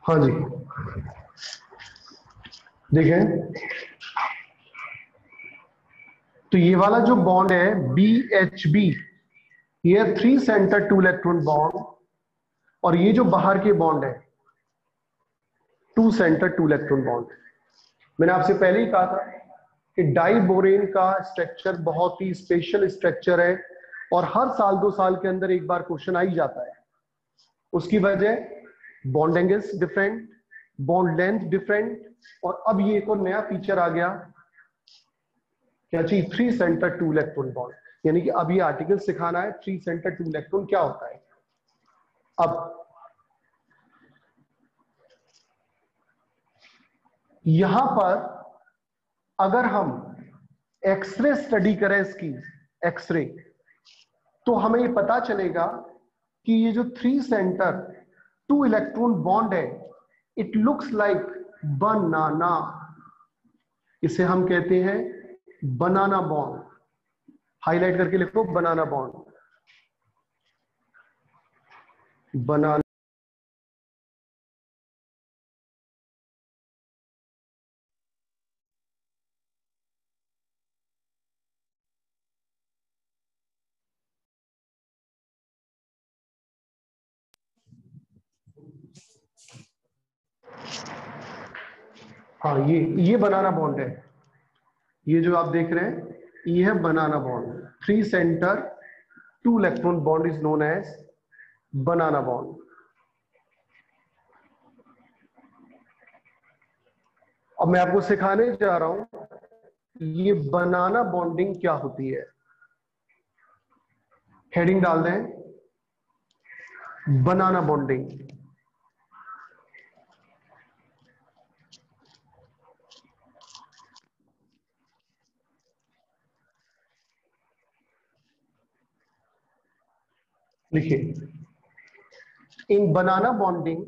हाँ जी, देखें तो ये वाला जो बॉन्ड है BHB, ये 3 सेंटर 2 इलेक्ट्रॉन बॉन्ड, और ये जो बाहर के बॉन्ड है 2 सेंटर 2 इलेक्ट्रॉन बॉन्ड। मैंने आपसे पहले ही कहा था कि डाइबोरेन का स्ट्रक्चर बहुत ही स्पेशल स्ट्रक्चर है और हर साल 2 साल के अंदर एक बार क्वेश्चन आ ही जाता है। उसकी वजह bond angles different, bond length different, और अब ये एक और नया फीचर आ गया, क्या चाहिए, 3 सेंटर 2 इलेक्ट्रॉन बॉन्ड। यानी कि अब ये आर्टिकल सिखाना है 3 सेंटर 2 इलेक्ट्रॉन क्या होता है। अब यहां पर अगर हम एक्सरे स्टडी करें इसकी, एक्सरे, तो हमें ये पता चलेगा कि ये जो 3 सेंटर 2 इलेक्ट्रॉन बॉन्ड है, इट लुक्स लाइक बनाना। इसे हम कहते हैं बनाना बॉन्ड। हाईलाइट करके लिखो, बनाना बॉन्ड, बनाना। हाँ, ये बनाना बॉन्ड है। ये जो आप देख रहे हैं ये है banana bond. 3 centre 2 electron bond is known as banana bond. अब मैं आपको सिखाने जा रहा हूं ये बनाना बॉन्डिंग क्या होती है। हेडिंग डाल दें, बनाना बॉन्डिंग। लिखिए, in banana bonding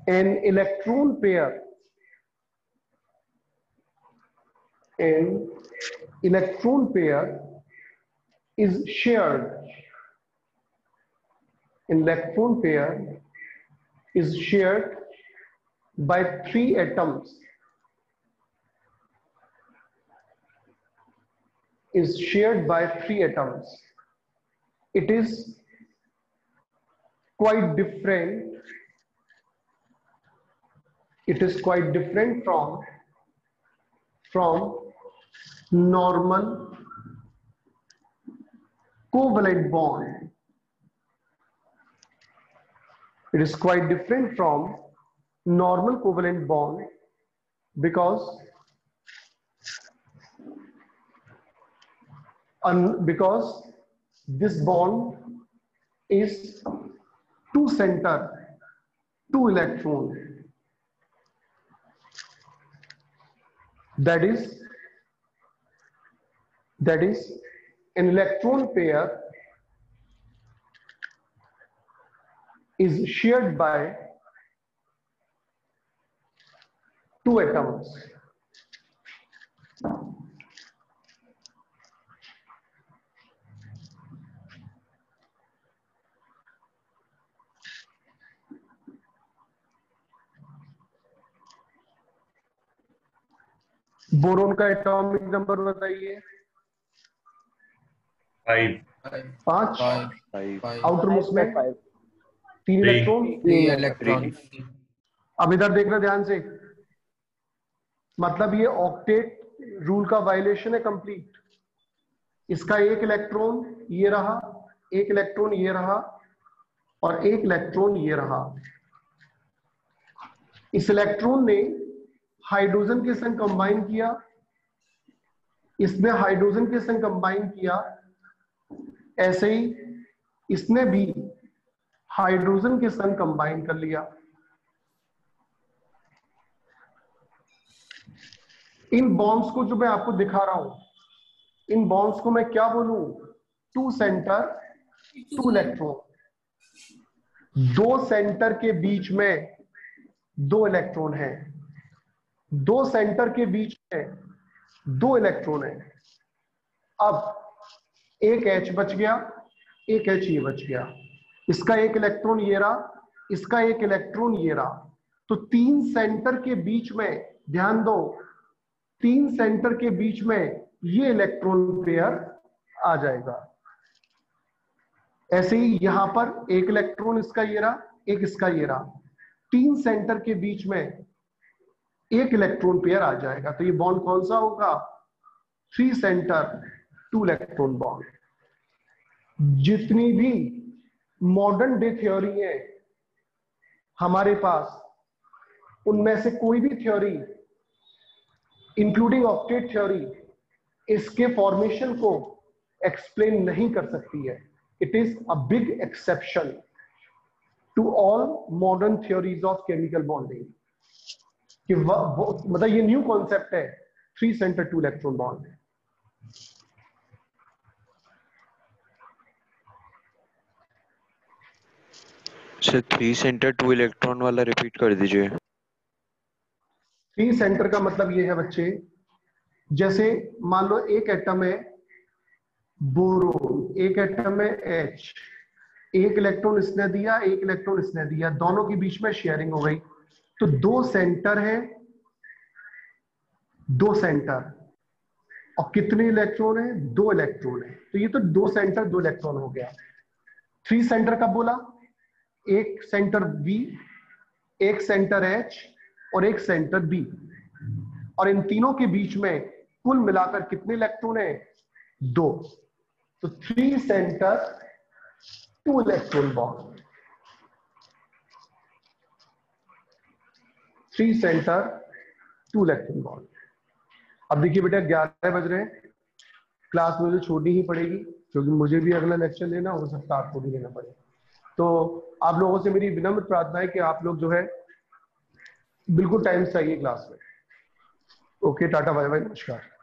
an electron pair is shared. Electron pair is shared by 3 atoms. Is shared by 3 atoms. It is quite different. It is quite different from normal covalent bond. It is quite different from normal covalent bond because this bond is 2 center 2 electron. That is an electron pair is shared by 2 atoms. Boron का atomic number बताइए। 5। Outer most में 3 electron. अब इधर देखना ध्यान से, मतलब ये ऑक्टेट रूल का वायलेशन है कंप्लीट। इसका 1 इलेक्ट्रॉन ये रहा, 1 इलेक्ट्रॉन ये रहा, और 1 इलेक्ट्रॉन ये रहा। इस इलेक्ट्रॉन ने हाइड्रोजन के संग कंबाइन किया, इसमें हाइड्रोजन के संग कंबाइन किया, ऐसे ही इसने भी हाइड्रोजन के संग कंबाइन कर लिया। इन बॉन्ड्स को जो मैं आपको दिखा रहा हूं, इन बॉन्ड्स को मैं क्या बोलूं, 2 सेंटर 2 इलेक्ट्रॉन। 2 सेंटर के बीच में 2 इलेक्ट्रॉन है, 2 सेंटर के बीच में 2 इलेक्ट्रॉन है। अब एक H बच गया, एक H ये बच गया, इसका एक इलेक्ट्रॉन ये रहा, इसका एक इलेक्ट्रॉन ये रहा। तो तीन सेंटर के बीच में, ध्यान दो, तीन सेंटर के बीच में ये इलेक्ट्रॉन पेयर आ जाएगा। ऐसे ही यहां पर एक इलेक्ट्रॉन इसका ये रहा, एक इसका ये रहा, तीन सेंटर के बीच में एक इलेक्ट्रॉन पेयर आ जाएगा। तो ये बॉन्ड कौन सा होगा? 3 सेंटर 2 इलेक्ट्रॉन बॉन्ड। जितनी भी मॉडर्न डे थ्योरी है हमारे पास, उनमें से कोई भी थ्योरी इंक्लूडिंग ऑक्टेट थ्योरी इसके फॉर्मेशन को एक्सप्लेन नहीं कर सकती है। It is a big exception to all modern theories of chemical bonding कि मतलब ये न्यू कॉन्सेप्ट है 3 centre 2 electron bond. Sir 3 centre 2 electron वाला रिपीट कर दीजिए। 3 सेंटर का मतलब ये है बच्चे, जैसे मान लो एक एटम है बोरोन, एक एटम है H, एक इलेक्ट्रॉन इसने दिया, एक इलेक्ट्रॉन इसने दिया, दोनों के बीच में शेयरिंग हो गई। तो 2 सेंटर है, 2 सेंटर, और कितने इलेक्ट्रॉन है? 2 इलेक्ट्रॉन है। तो ये तो 2 सेंटर 2 इलेक्ट्रॉन हो गया। 3 सेंटर कब बोला? एक सेंटर B, एक सेंटर H और एक सेंटर B, और इन तीनों के बीच में कुल मिलाकर कितने इलेक्ट्रॉन है? 2। तो 3 centre 2 electron bond, 3 centre 2 electron bond. अब देखिए बेटा 11 बज रहे हैं, क्लास मुझे छोड़नी ही पड़ेगी क्योंकि मुझे भी अगला लेक्चर लेना हो सकता है, आपको भी लेना पड़े। तो आप लोगों से मेरी विनम्र प्रार्थना है कि आप लोग जो है बिल्कुल टाइम से आइए क्लास में। ओके, टाटा बाय बाय, नमस्कार।